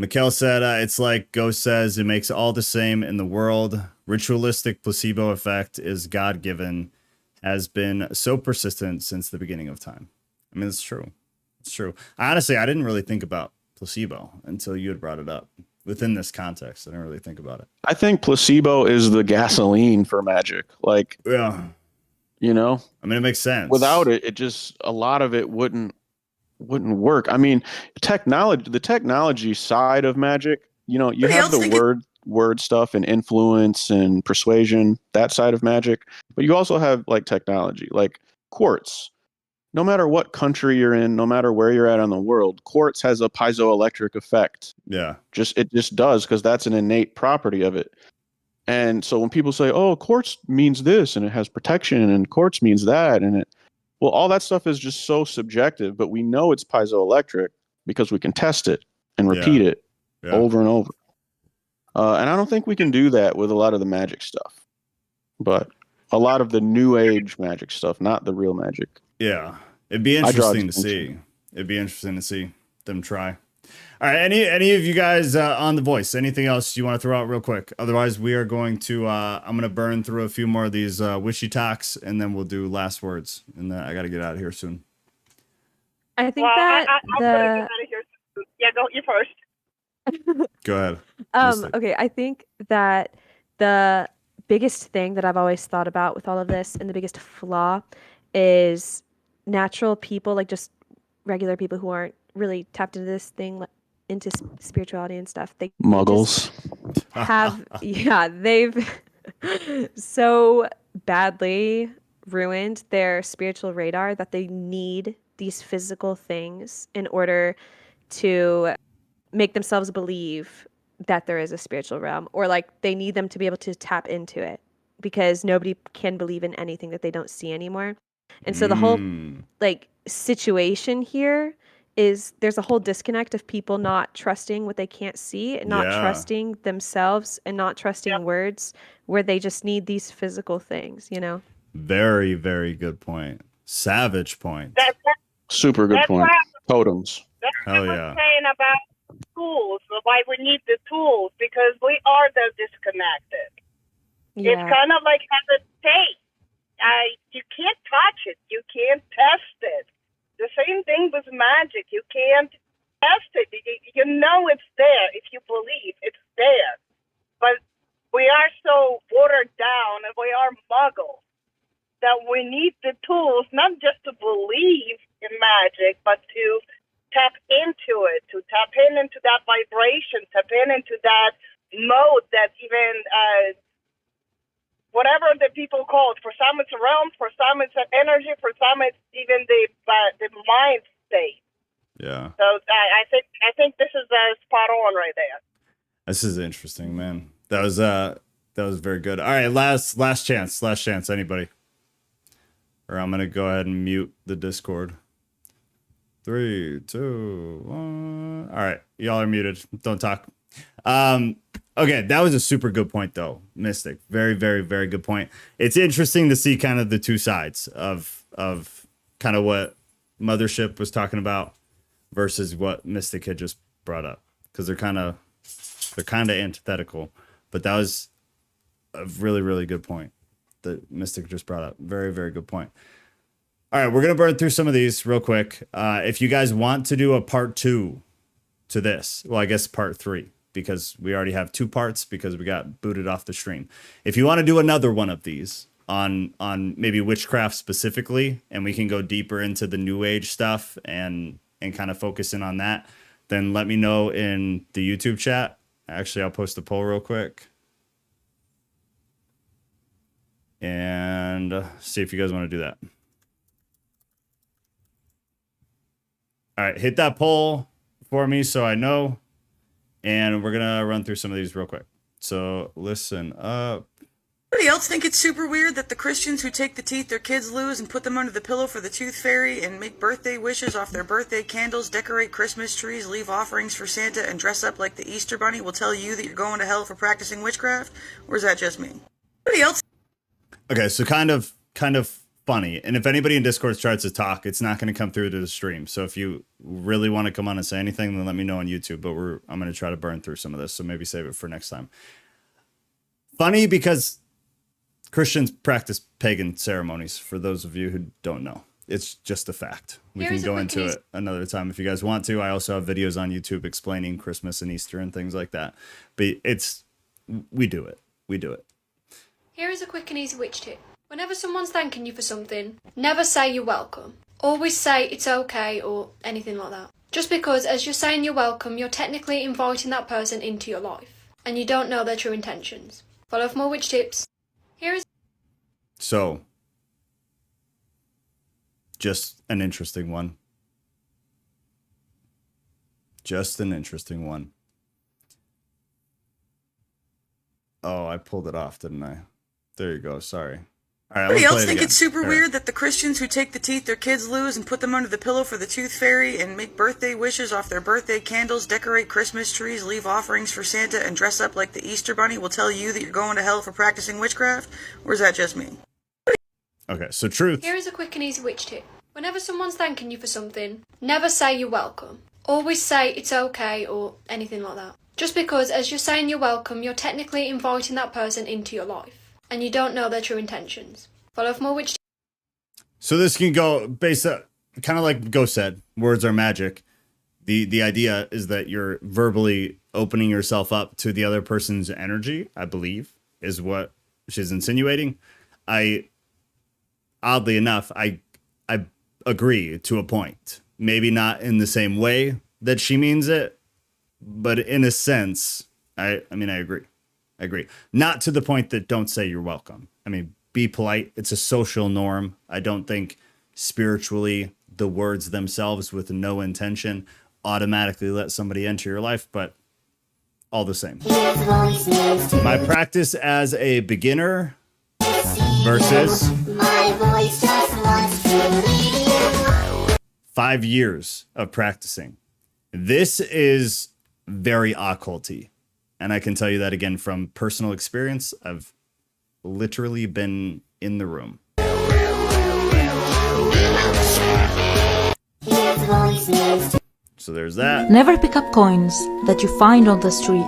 Mikkel said, it's like Ghost says, it makes all the same in the world. Ritualistic placebo effect is God-given, has been so persistent since the beginning of time. I mean, it's true. It's true. Honestly, I didn't really think about placebo until you had brought it up. Within this context, I didn't really think about it. I think placebo is the gasoline for magic. Like, yeah, I mean, it makes sense. Without it, a lot of it wouldn't work. I mean, the technology side of magic, you have the word stuff and influence and persuasion, that side of magic, but you also have like technology, like quartz. No matter what country you're in, no matter where you're at in the world, quartz has a piezoelectric effect. Yeah. It just does, because that's an innate property of it. And so when people say, oh, quartz means this and it has protection and quartz means that, well, all that stuff is just so subjective, but we know it's piezoelectric because we can test it and repeat it over and over. And I don't think we can do that with a lot of the magic stuff, but a lot of the new age magic stuff, not the real magic. Yeah. It'd be interesting to see. It'd be interesting to see them try. All right. Any of you guys on The Voice, anything else you want to throw out real quick? Otherwise, we are going to, I'm going to burn through a few more of these wishy talks, and then we'll do last words. And then I got to get out of here soon. I think that I'm gonna get out of here soon. Yeah, go you first. Go ahead. Okay. I think that the biggest thing that I've always thought about with all of this, and the biggest flaw, is natural people, like just regular people who aren't really tapped into this thing, into spirituality and stuff. They Muggles they've so badly ruined their spiritual radar that they need these physical things in order to make themselves believe that there is a spiritual realm, or like they need them to be able to tap into it, because nobody can believe in anything that they don't see anymore. And so the whole like situation here is there's a whole disconnect of people not trusting what they can't see, and not trusting themselves, and not trusting words, where they just need these physical things, Very, very good point. Savage point. Super good point. Totems. That's Hell what yeah. I'm saying about tools, why we need the tools, because we are the disconnected. It's kind of like as a tape. You can't touch it. You can't test it. The same thing with magic. You can't test it. You know it's there. If you believe, it's there. But we are so watered down, and we are muggles, that we need the tools, not just to believe in magic, but to tap into it, to tap into that vibration, tap into that mode that even... whatever the people call it. For some it's a realm, for some it's an energy, for some it's even the mind state. Yeah. So I think this is spot on right there. This is interesting, man. That was very good. All right, last chance. Anybody? Or I'm gonna go ahead and mute the Discord. 3, 2, 1. All right, y'all are muted. Don't talk. Okay, that was a super good point, though, Mystic. Very, very, very good point. It's interesting to see kind of the two sides of kind of what Mothership was talking about versus what Mystic had just brought up, because they're kind of antithetical. But that was a really, really good point that Mystic just brought up. Very, very good point. All right, we're gonna burn through some of these real quick. If you guys want to do a part 2 to this, well, I guess part 3. Because we already have 2 parts because we got booted off the stream. If you want to do another one of these on maybe witchcraft specifically, and we can go deeper into the new age stuff and kind of focus in on that, then let me know in the YouTube chat. Actually, I'll post a poll real quick. and see if you guys want to do that. All right, hit that poll for me so I know. And we're going to run through some of these real quick. So listen up. Anybody else think it's super weird that the Christians who take the teeth their kids lose and put them under the pillow for the tooth fairy and make birthday wishes off their birthday candles, decorate Christmas trees, leave offerings for Santa, and dress up like the Easter Bunny will tell you that you're going to hell for practicing witchcraft? Or is that just me? Anybody else? Okay, so kind of funny. And if anybody in Discord starts to talk, it's not going to come through to the stream. So if you really want to come on and say anything, then let me know on YouTube. But I'm going to try to burn through some of this, so maybe save it for next time. Funny because Christians practice pagan ceremonies, for those of you who don't know. It's just a fact. We can go into it another time if you guys want to. I also have videos on YouTube explaining Christmas and Easter and things like that. But we do it. We do it. Here is a quick and easy witch tip. Whenever someone's thanking you for something, never say you're welcome. Always say it's okay or anything like that. Just because as you're saying you're welcome, you're technically inviting that person into your life. And you don't know their true intentions. Follow for more witch tips. Here is... So, just an interesting one. Just an interesting one. Oh, I pulled it off, didn't I? There you go. Sorry. All right, Anybody else think it's super weird that the Christians who take the teeth their kids lose and put them under the pillow for the tooth fairy and make birthday wishes off their birthday candles, decorate Christmas trees, leave offerings for Santa, and dress up like the Easter Bunny will tell you that you're going to hell for practicing witchcraft? Or is that just me? Okay, so truth. Here is a quick and easy witch tip. Whenever someone's thanking you for something, never say you're welcome. Always say it's okay or anything like that. Just because as you're saying you're welcome, you're technically inviting that person into your life. And you don't know their true intentions. Follow for more witch. So this can go based on, kind of like Go said, words are magic. The idea is that you're verbally opening yourself up to the other person's energy, I believe, is what she's insinuating. Oddly enough, I agree to a point. Maybe not in the same way that she means it, but in a sense, I agree. I agree. Not to the point that don't say you're welcome. I mean, be polite. It's a social norm. I don't think spiritually the words themselves with no intention automatically let somebody enter your life, but all the same. My practice as a beginner versus 5 years of practicing. This is very occulty. And I can tell you that again from personal experience. I've literally been in the room. So there's that. Never pick up coins that you find on the street,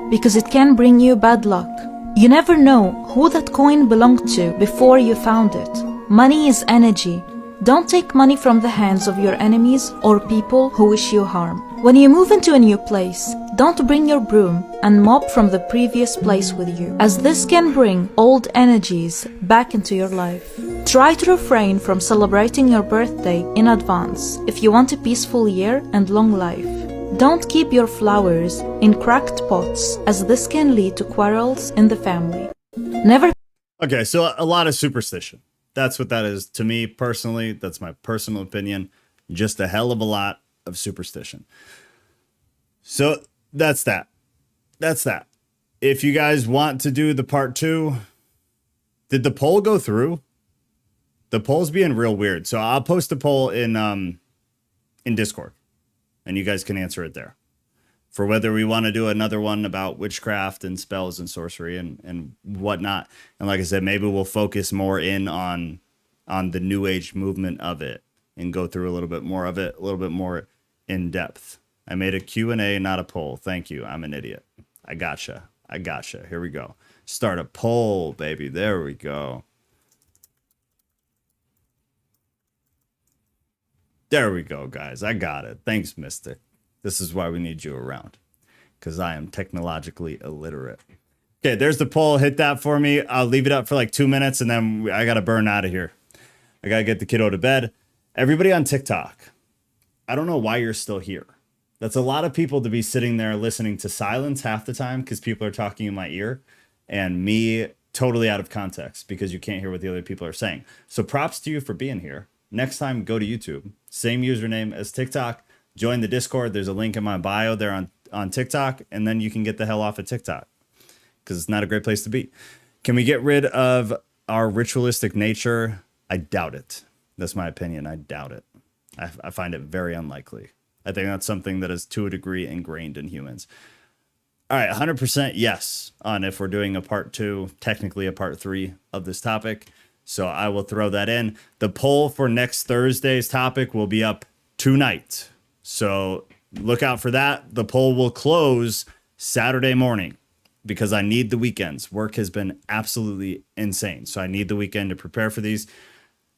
because it can bring you bad luck. You never know who that coin belonged to before you found it. Money is energy. Don't take money from the hands of your enemies or people who wish you harm. When you move into a new place, don't bring your broom and mop from the previous place with you, as this can bring old energies back into your life. Try to refrain from celebrating your birthday in advance if you want a peaceful year and long life. Don't keep your flowers in cracked pots, as this can lead to quarrels in the family. Never... Okay, so a lot of superstition. That's what that is to me personally. That's my personal opinion. Just a hell of a lot of superstition. So that's that. That's that. If you guys want to do the part 2, did the poll go through? The poll's being real weird. So I'll post a poll in Discord, and you guys can answer it there for whether we want to do another one about witchcraft and spells and sorcery and whatnot. And like I said, maybe we'll focus more in on the New Age movement of it and go through a little bit more of it, a little bit more in depth. I made a Q&A, not a poll. Thank you. I'm an idiot. I gotcha. Here we go. Start a poll, baby. There we go. There we go, guys. I got it. Thanks, mister. This is why we need you around, because I am technologically illiterate. Okay, there's the poll. Hit that for me. I'll leave it up for like 2 minutes, and then I got to burn out of here. I got to get the kiddo to bed. Everybody on TikTok, I don't know why you're still here. That's a lot of people to be sitting there listening to silence half the time because people are talking in my ear. And me totally out of context because you can't hear what the other people are saying. So props to you for being here. Next time, go to YouTube. Same username as TikTok. Join the Discord. There's a link in my bio there on TikTok, and then you can get the hell off of TikTok because it's not a great place to be. Can we get rid of our ritualistic nature? I doubt it. That's my opinion. I doubt it. I find it very unlikely. I think that's something that is to a degree ingrained in humans. All right, 100% yes on if we're doing a part 2, technically a part 3 of this topic. So I will throw that in. The poll for next Thursday's topic will be up tonight. So look out for that. The poll will close Saturday morning because I need the weekends. Work has been absolutely insane. So I need the weekend to prepare for these.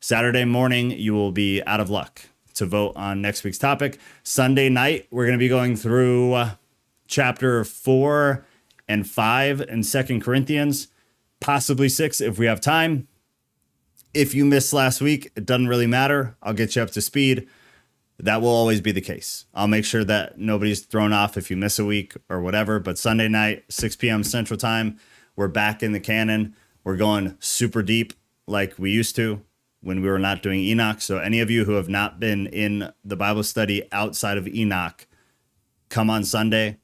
Saturday morning, you will be out of luck to vote on next week's topic. Sunday night, we're going to be going through chapter 4 and 5 in 2 Corinthians, possibly 6 if we have time. If you missed last week, it doesn't really matter. I'll get you up to speed. That will always be the case. I'll make sure that nobody's thrown off if you miss a week or whatever. But Sunday night, 6 p.m. Central Time, we're back in the canon. We're going super deep like we used to when we were not doing Enoch. So any of you who have not been in the Bible study outside of Enoch, come on Sunday,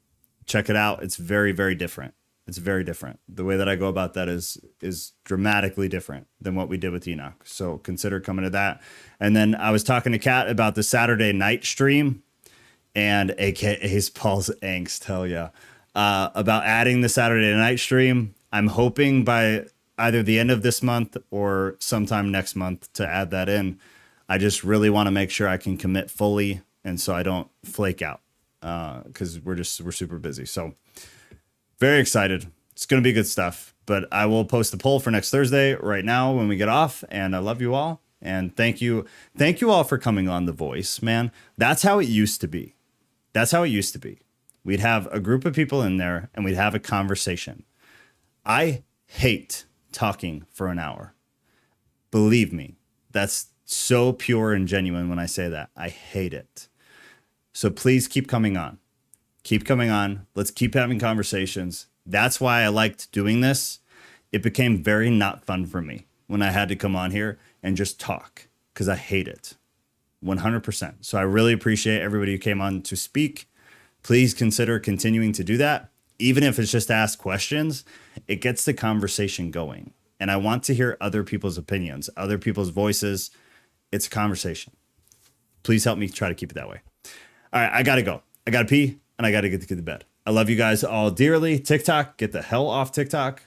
check it out. It's very, very different. It's very different. The way that I go about that is dramatically different than what we did with Enoch. So consider coming to that. And then I was talking to Kat about the Saturday night stream, and AKA's Paul's angst, hell yeah, about adding the Saturday night stream. I'm hoping by either the end of this month or sometime next month to add that in. I just really want to make sure I can commit fully, and so I don't flake out because we're super busy. So very excited. It's going to be good stuff. But I will post the poll for next Thursday right now when we get off. And I love you all. And thank you all for coming on The Voice, man. That's how it used to be. That's how it used to be. We'd have a group of people in there and we'd have a conversation. I hate talking for an hour. Believe me, that's so pure and genuine when I say that. I hate it. So please keep coming on. Keep coming on. Let's keep having conversations. That's why I liked doing this. It became very not fun for me when I had to come on here and just talk because I hate it 100%. So I really appreciate everybody who came on to speak. Please consider continuing to do that. Even if it's just to ask questions, it gets the conversation going. And I want to hear other people's opinions, other people's voices. It's a conversation. Please help me try to keep it that way. All right, I got to go. I got to pee and I got to get to bed. I love you guys all dearly. TikTok, get the hell off TikTok.